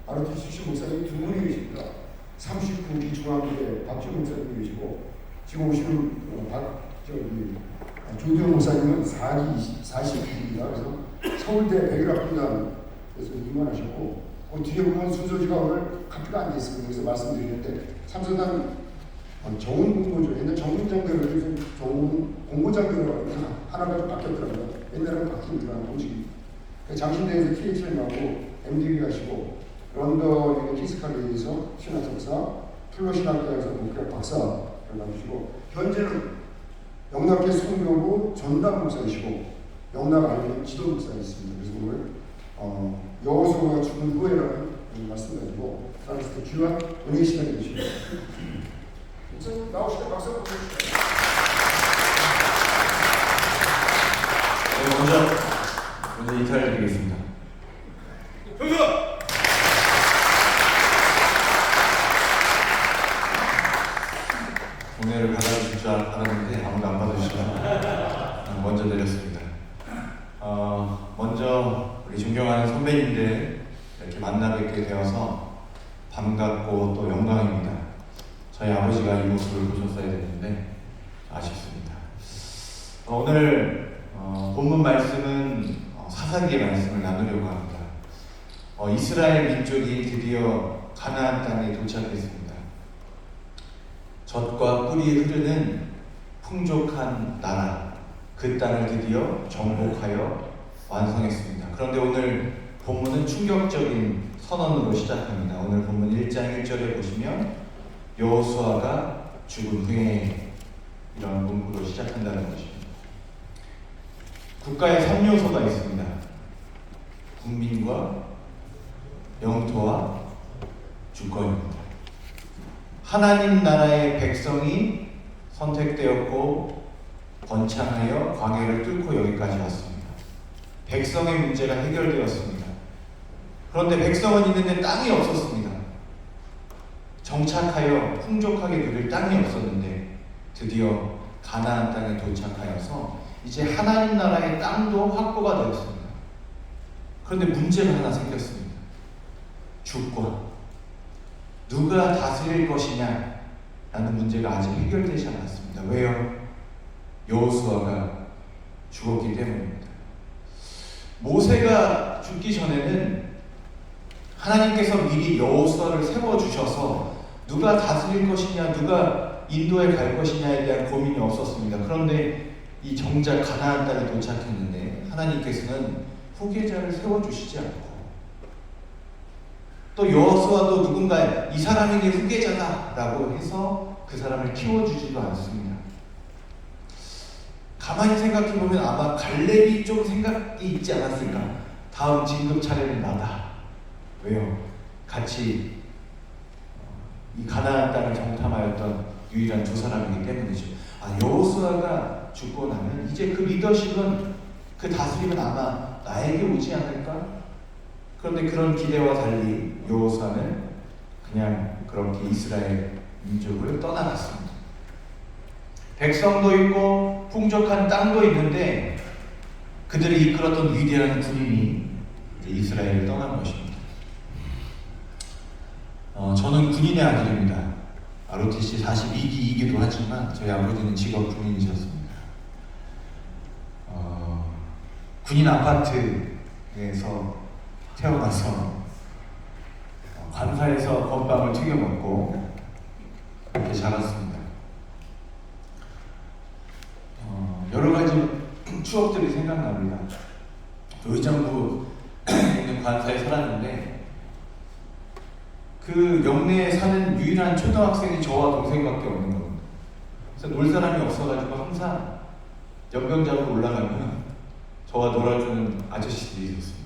ROTC 출신 목사님 두 분이 계십니다. 39기 중앙교회 박지훈 목사님이 계시고 지금 오시는 조대호 목사님은 49기입니다. 그래서 서울대 백일학군단에서 임원하셨고 그 뒤에 보면 순서지가 오늘 카피가 안 돼 있습니다. 그래서 말씀드리는데 삼선단 정훈 공보죠. 옛날 정문장대로 요즘 정훈 공보장대로 하나가 좀 바뀌었더라고요. 옛날에는 바뀝니다. 공식이. 장신대에서 THM하고 MDB 가시고 런던의 키스칼리에서 신학석사, 플러신학교에서 목회학 박사를 나누시고 현재는 영락계 성교부 전담 목사이시고 영락 아니면 지도 목사이십니다. 그래서 오늘 여호수아가 죽은 후에라는 말씀 가지고 프랑스의 귀한 은혜 시간이 되십니다. 목사님 나오시다 박수 한번 주시죠. 먼저 인사를 드리겠습니다. 동네를 받아주실 줄 알았는데 아무도 안 받아주셔서 먼저 드렸습니다. 먼저 우리 존경하는 선배님들 이렇게 만나 뵙게 되어서 반갑고 또 영광입니다. 저희 아버지가 이 모습을 보셨어야 됐는데 아쉽습니다. 오늘 본문 말씀은 사사기의 말씀을 나누려고 합니다. 이스라엘 민족이 드디어 가나안 땅에 도착했습니다. 젖과 꿀이 흐르는 풍족한 나라, 그 땅을 드디어 정복하여 완성했습니다. 그런데 오늘 본문은 충격적인 선언으로 시작합니다. 오늘 본문 1장 1절에 보시면 여호수아가 죽은 후에 이런 문구로 시작한다는 것입니다. 국가의 3요소가 있습니다. 국민과 영토와 주권입니다. 하나님 나라의 백성이 선택되었고 번창하여 광야를 뚫고 여기까지 왔습니다. 백성의 문제가 해결되었습니다. 그런데 백성은 있는데 땅이 없었습니다. 정착하여 풍족하게 누릴 땅이 없었는데 드디어 가나안 땅에 도착하여서 이제 하나님 나라의 땅도 확보가 되었습니다. 그런데 문제가 하나 생겼습니다. 주권. 누가 다스릴 것이냐 라는 문제가 아직 해결되지 않았습니다. 왜요? 여호수아가 죽었기 때문입니다. 모세가 죽기 전에는 하나님께서 미리 여호수아를 세워주셔서 누가 다스릴 것이냐, 누가 인도에 갈 것이냐에 대한 고민이 없었습니다. 그런데 이 정작 가나안 땅에 도착했는데 하나님께서는 후계자를 세워주시지 않고 또 여호수아도 누군가 이 사람에게 후계자다 라고 해서 그 사람을 키워주지도 않습니다. 가만히 생각해보면 아마 갈렙이 좀 생각이 있지 않았을까. 다음 진급 차례는 나다. 왜요? 같이 이 가나안 땅을 정탐하였던 유일한 두 사람이기 때문이죠. 여호수아가 죽고 나면 이제 그 리더십은, 그 다스림은 아마 나에게 오지 않을까? 그런데 그런 기대와 달리 여호수아는 그냥 그렇게 이스라엘 민족을 떠나갔습니다. 백성도 있고 풍족한 땅도 있는데 그들이 이끌었던 위대한 군인이 이제 이스라엘을 떠난 것입니다. 저는 군인의 아들입니다. ROTC 42기이기도 하지만 저희 아버지는 직업 군인이셨습니다. 군인 아파트에서 태어나서 관사에서 건빵을 튀겨 먹고 이렇게 자랐습니다. 여러 가지 추억들이 생각납니다. 의정부에 있는 관사에 살았는데 그 영내에 사는 유일한 초등학생이 저와 동생밖에 없는 겁니다. 그래서 놀 사람이 없어가지고 항상 연병장으로 올라가면 저와 놀아주는 아저씨들이 있었습니다.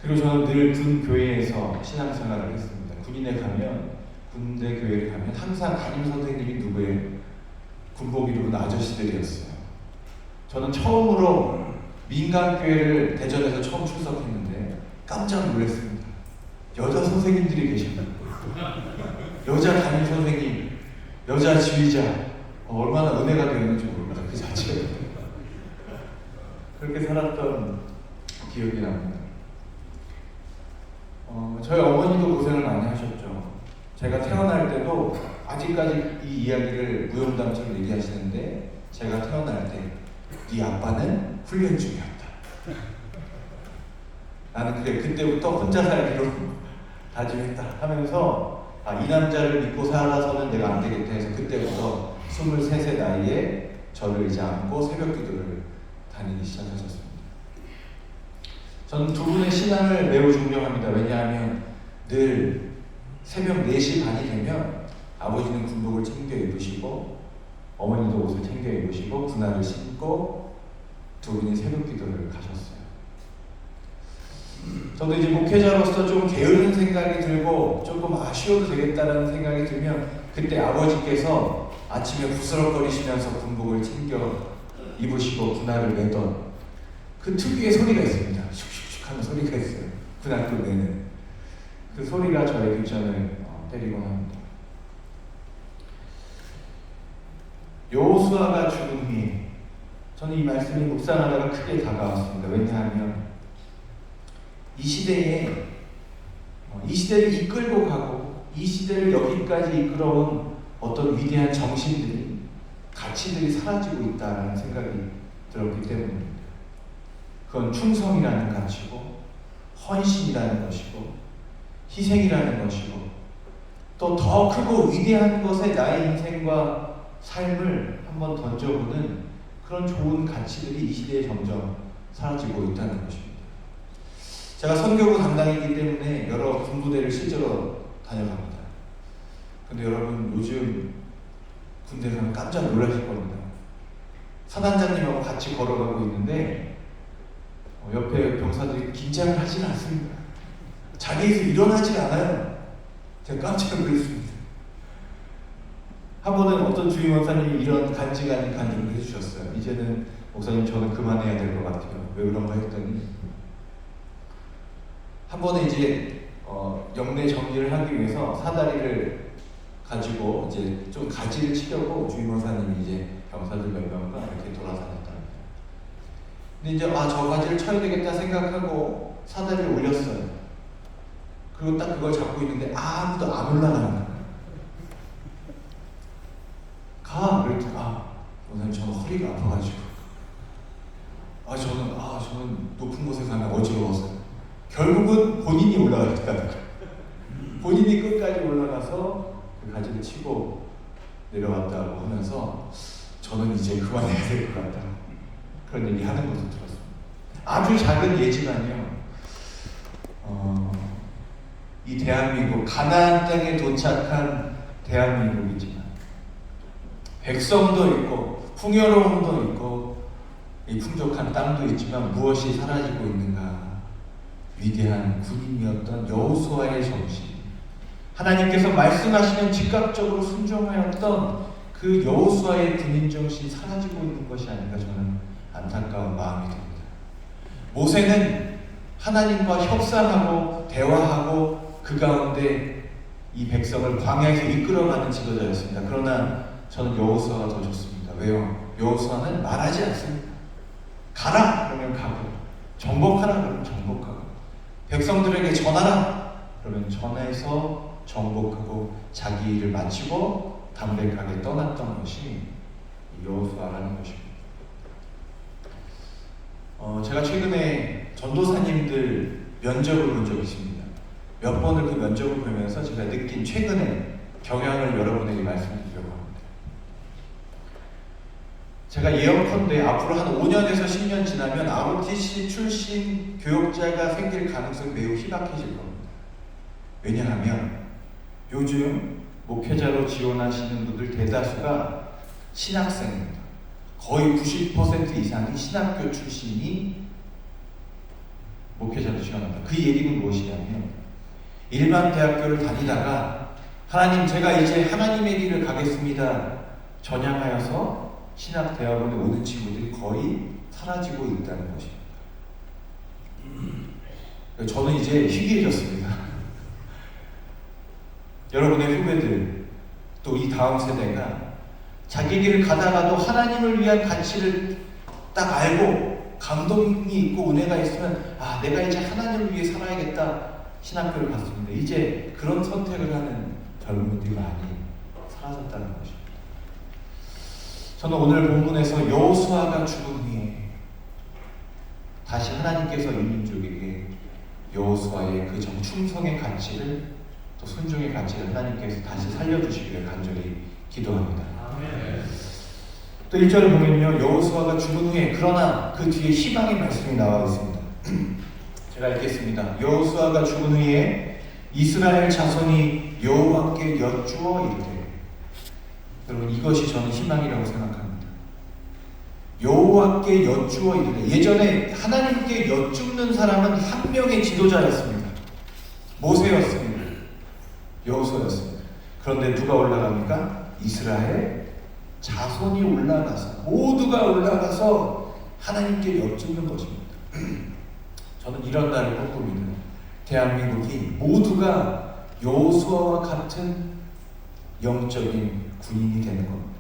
그리고 저는 늘 군 교회에서 신앙생활을 했습니다. 군인에 가면, 군대 교회를 가면 항상 담임 선생님이 누구예요? 군복 입은 아저씨들이었어요. 저는 처음으로 민간교회를 대전에서 처음 출석했는데 깜짝 놀랐습니다. 여자 선생님들이 계셨다고. 여자 담임 선생님, 여자 지휘자. 얼마나 은혜가 되었는지 모릅니다. 그 자체가. 그렇게 살았던 기억이 납니다. 저희 어머니도 고생을 많이 하셨죠. 제가 태어날 때도 아직까지 이 이야기를 무용담처럼 얘기하시는데, 제가 태어날 때 네 아빠는 훈련 중이었다. 나는 그때부터 혼자 살기로 다짐했다 하면서 이 남자를 믿고 살아서는 내가 안 되겠다 해서 그때부터 23세 나이에 저를 이제 안고 새벽 기도를 다니기 시작하셨습니다. 저는 두 분의 신앙을 매우 존경합니다. 왜냐하면 늘 새벽 4시 반이 되면 아버지는 군복을 챙겨 입으시고 어머니도 옷을 챙겨 입으시고 군화를 신고 두 분이 새벽 기도를 가셨어요. 저도 이제 목회자로서 좀 게으른 생각이 들고 조금 아쉬워도 되겠다는 생각이 들면 그때 아버지께서 아침에 부스럭거리시면서 군복을 챙겨 입으시고 군화를 매던 그 특유의 소리가 있습니다. 슉슉슉 하는 소리가 있어요. 군화 내는 그 소리가 저의 뒷전을 때리곤 합니다. 여호수아가 죽은 후에 저는 이 말씀이 묵상하다가 크게 다가왔습니다. 왜냐하면 이 시대에 이 시대를 이끌고 가고 이 시대를 여기까지 이끌어온 어떤 위대한 정신들이 가치들이 사라지고 있다는 생각이 들었기 때문입니다. 그건 충성이라는 가치고 헌신이라는 것이고 희생이라는 것이고 또 더 크고 위대한 것에 나의 인생과 삶을 한번 던져보는 그런 좋은 가치들이 이 시대에 점점 사라지고 있다는 것입니다. 제가 선교부 담당이기 때문에 여러 군부대를 실제로 다녀갑니다. 근데 여러분 요즘 군대 가면 깜짝 놀라실 겁니다. 사단장님하고 같이 걸어가고 있는데 옆에 병사들이 긴장을 하지는 않습니다. 자리에서 일어나질 않아요. 제가 깜짝 놀랐습니다. 한 번은 어떤 주임 원사님이 이런 간증 아닌 간증을 해주셨어요. 이제는 목사님 저는 그만해야 될 것 같아요. 왜 그런가 했더니 한 번은 이제 영내 정리를 하기 위해서 사다리를 가지고 이제 좀 가지를 치려고 주임 원사님이 이제 병사들 몇 명과 이렇게 돌아다녔다. 근데 이제 저 가지를 쳐야 되겠다 생각하고 사다리를 올렸어요. 그리고 딱 그걸 잡고 있는데 아무도 안 올라가는 거예요. 그랬더니 원사님 저는 허리가 아파가지고 저는 높은 곳에 가면 어지러워서요. 결국은 본인이 올라가겠다는 거예요. 본인이 끝까지 올라가서 그 가지를 치고 내려왔다고 하면서 저는 이제 그만해야 될 것 같다. 그런 얘기 하는 것을 들었습니다. 아주 작은 예지만요. 이 대한민국, 가나안 땅에 도착한 대한민국이지만 백성도 있고 풍요로움도 있고 이 풍족한 땅도 있지만 무엇이 사라지고 있는가? 위대한 군인이었던 여호수아의 정신, 하나님께서 말씀하시면 즉각적으로 순종하였던 그 여호수아의 군인 정신이 사라지고 있는 것이 아닌가 저는 안타까운 마음이 듭니다. 모세는 하나님과 협상하고 대화하고 그 가운데 이 백성을 광야에서 이끌어가는 지도자였습니다. 그러나 저는 여호수아가 더 좋습니다. 왜요? 여호수아는 말하지 않습니다. 가라 그러면 가고, 정복하라 그러면 정복하고, 백성들에게 전하라 그러면 전해서 정복하고 자기 일을 마치고 담백하게 떠났던 것이 여호수아라는 것입니다. 제가 최근에 전도사님들 면접을 본 적이 있습니다. 몇 번을 그 면접을 보면서 제가 느낀 최근의 경향을 여러분에게 말씀드리려고 합니다. 제가 예언컨대 앞으로 한 5년에서 10년 지나면 ROTC 출신 교역자가 생길 가능성이 매우 희박해질 겁니다. 왜냐하면 요즘 목회자로 지원하시는 분들 대다수가 신학생입니다. 거의 90% 이상이 신학교 출신이 목회자로 지원한다. 그 얘기는 무엇이냐면 일반 대학교를 다니다가 하나님 제가 이제 하나님의 길을 가겠습니다 전향하여서 신학대학원에 오는 친구들이 거의 사라지고 있다는 것입니다. 저는 이제 희귀해졌습니다. 여러분의 후배들 또 이 다음 세대가 자기 길을 가다가도 하나님을 위한 가치를 딱 알고 감동이 있고 은혜가 있으면 내가 이제 하나님을 위해 살아야겠다 신학교를 갔었는데 이제 그런 선택을 하는 젊은이들이 많이 사라졌다는 것입니다. 저는 오늘 본문에서 여호수아가 죽은 후에 다시 하나님께서 이 민족에게 여호수아의 그 충성의 가치를 또 순종의 가치를 하나님께서 다시 살려주시기를 간절히 기도합니다. 또 1절을 보면요, 여호수아가 죽은 후에 그러나 그 뒤에 희망의 말씀이 나와 있습니다. 제가 읽겠습니다. 여호수아가 죽은 후에 이스라엘 자손이 여호와께 여쭈어 이르되, 여러분 이것이 저는 희망이라고 생각합니다. 여호와께 여쭈어 이르되, 예전에 하나님께 여쭙는 사람은 한 명의 지도자였습니다. 모세였습니다. 여호수아였습니다. 그런데 누가 올라갑니까? 이스라엘 자손이 올라가서, 모두가 올라가서 하나님께 여쭙는 것입니다. 저는 이런 날을 꿈꿉니다. 대한민국이 모두가 여호수아와 같은 영적인 군인이 되는 겁니다.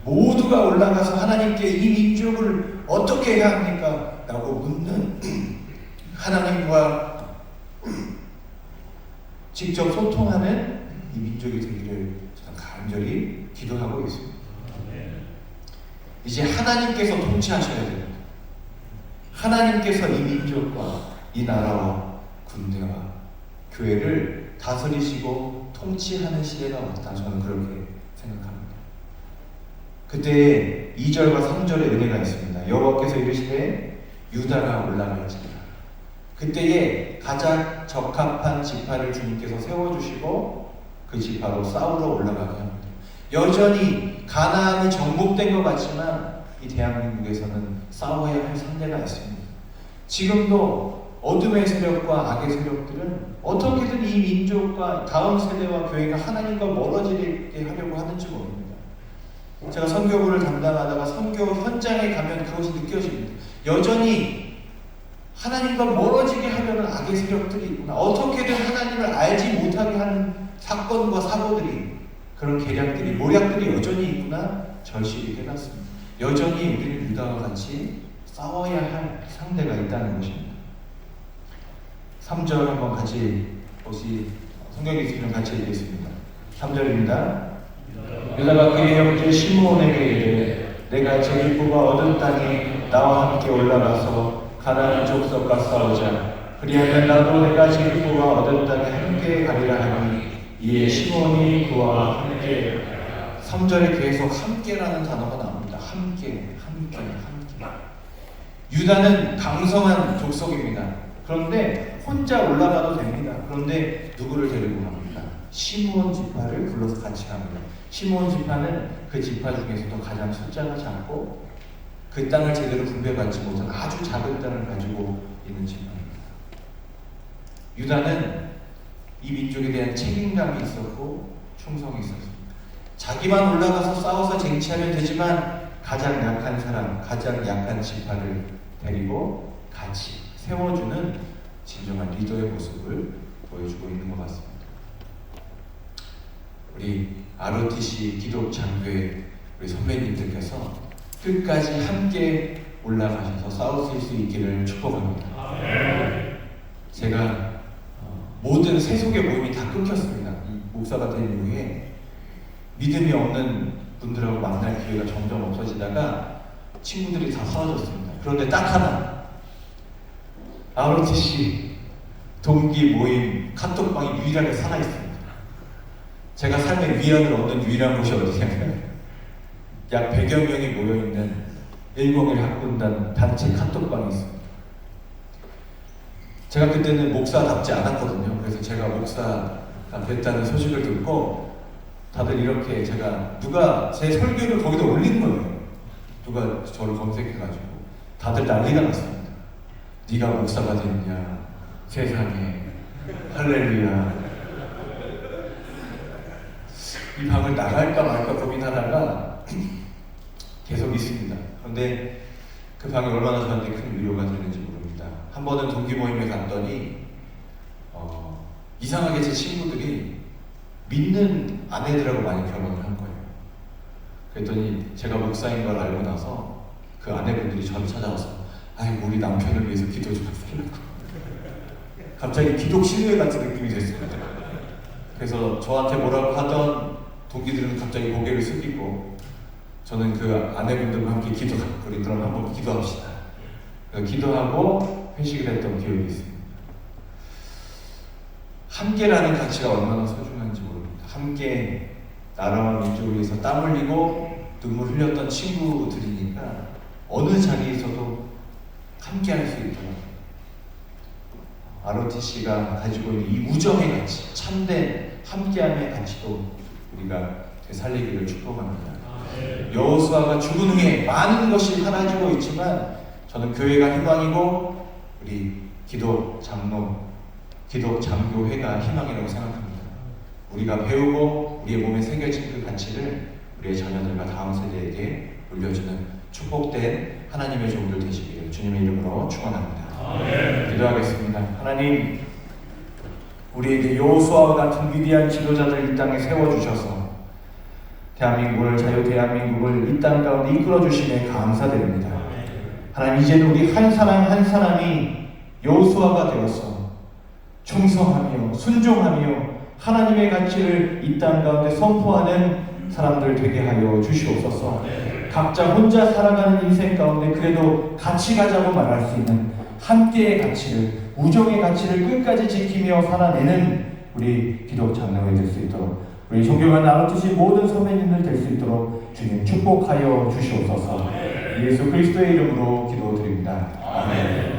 모두가 올라가서 하나님께 이 민족을 어떻게 해야 합니까? 라고 묻는, 하나님과 직접 소통하는 이 민족이 되기를 저는 간절히 기도하고 있습니다. 이제 하나님께서 통치하셔야 됩니다. 하나님께서 이 민족과 이 나라와 군대와 교회를 다스리시고 통치하는 시대가 왔다. 저는 그렇게 생각합니다. 그때 2절과 3절의 은혜가 있습니다. 여호와께서 이르시되 유다가 올라갈지니라. 그때에 가장 적합한 지파를 주님께서 세워주시고 그 지파로 싸우러 올라가게 합니다. 여전히 가나안이 정복된 것 같지만 이 대한민국에서는 싸워야 할 상대가 있습니다. 지금도 어둠의 세력과 악의 세력들은 어떻게든 이 민족과 다음 세대와 교회가 하나님과 멀어지게 하려고 하는지 모릅니다. 제가 선교부를 담당하다가 선교 현장에 가면 그것이 느껴집니다. 여전히 하나님과 멀어지게 하려는 악의 세력들이 있구나. 어떻게든 하나님을 알지 못하게 하는 사건과 사고들이, 그런 계략들이, 모략들이 여전히 있구나. 절실히 깨닫습니다. 여전히 우리는 유다와 같이 싸워야 할 상대가 있다는 것입니다. 3절 한번 같이 성경에 있으면 같이 읽겠습니다. 3절입니다. 유다가 그의 형제 시므온에게 이르되, 내가 제비뽑아 얻은 땅에 나와 함께 올라가서 가나안 족속과 싸우자. 그리하면 나도 내가 제비뽑아 얻은 땅에 함께 가리라 하니, 이에 시므온이 그와 함께. 3절에 계속 함께라는 단어가 나옵니다. 함께. 유다는 강성한 족속입니다. 그런데 혼자 올라가도 됩니다. 그런데 누구를 데리고 갑니까? 시므온 지파를 불러서 같이 갑니다. 시므온 지파는 그 지파 중에서도 가장 숫자가 작고 그 땅을 제대로 분배받지 못한 아주 작은 땅을 가지고 있는 지파입니다. 유다는 이 민족에 대한 책임감이 있었고 충성이 있었습니다. 자기만 올라가서 싸워서 쟁취하면 되지만 가장 약한 사람, 가장 약한 지파를 데리고 같이 세워주는 진정한 리더의 모습을 보여주고 있는 것 같습니다. 우리 ROTC 기독장교회 우리 선배님들께서 끝까지 함께 올라가셔서 싸우실 수 있기를 축복합니다. 제가 모든 세속의 모임이 다 끊겼습니다. 이 목사가 된 이후에 믿음이 없는 분들하고 만날 기회가 점점 없어지다가 친구들이 다 사라졌습니다. 그런데 딱 하나, ROTC 동기 모임 카톡방이 유일하게 살아있습니다. 제가 삶의 위안을 얻는 유일한 곳이 어디냐면 약 100여 명이 모여있는 101 학군단 단체 카톡방이 있습니다. 제가 그때는 목사답지 않았거든요. 그래서 제가 목사가 됐다는 소식을 듣고 다들 이렇게 누가 제 설교를 거기다 올린 거예요. 누가 저를 검색해가지고 다들 난리가 났습니다. 네가 목사가 됐냐, 세상에, 할렐루야. 이 방을 나갈까 말까 고민하다가 계속 있습니다. 그런데 그 방이 얼마나 저한테 큰 위로가 되는지 모릅니다. 한 번은 동기 모임에 갔더니 이상하게 제 친구들이 믿는 아내들하고 많이 결혼을 한 거예요. 그랬더니 제가 목사인 걸 알고 나서 그 아내분들이 저를 찾아와서, 아이고 우리 남편을 위해서 기도 좀 해달라고. 갑자기 기독 신우회 같은 느낌이 됐습니다. 그래서 저한테 뭐라고 하던 동기들은 갑자기 고개를 숙이고 저는 그 아내분들과 함께 우리 그럼 한번 기도합시다. 기도하고 회식을 했던 기억이 있습니다. 함께라는 가치가 얼마나 소중한지 모릅니다. 함께 나라와 민족을 위해서 땀 흘리고 눈물 흘렸던 친구들이니까 어느 자리에서도 함께 할 수 있더라고요. ROTC가 가지고 있는 이 우정의 가치, 참된 함께함의 가치도 우리가 되살리기를 축복합니다. 여호수아가 죽은 후에 많은 것이 사라지고 있지만 저는 교회가 희망이고 우리 기독 장교회가 희망이라고 생각합니다. 우리가 배우고 우리의 몸에 새겨진 그 가치를 우리의 자녀들과 다음 세대에게 물려주는 축복된 하나님의 종들 되시기를 주님의 이름으로 축원합니다. 기도하겠습니다. 하나님, 우리에게 여호수아와 같은 위대한 지도자들 이 땅에 세워주셔서 대한민국을 자유 대한민국을 이 땅 가운데 이끌어 주심에 감사드립니다. 하나님, 이제는 우리 한 사람 한 사람이 여호수아가 되어서 충성하며 순종하며 하나님의 가치를 이 땅 가운데 선포하는 사람들 되게 하여 주시옵소서. 각자 혼자 살아가는 인생 가운데 그래도 같이 가자고 말할 수 있는 함께의 가치를, 우정의 가치를 끝까지 지키며 살아내는 우리 기독 장로회 될 수 있도록, 우리 존경하는 ROTC 모든 선배님들 될 수 있도록 주님 축복하여 주시옵소서. 예수 그리스도의 이름으로 기도드립니다. 아멘.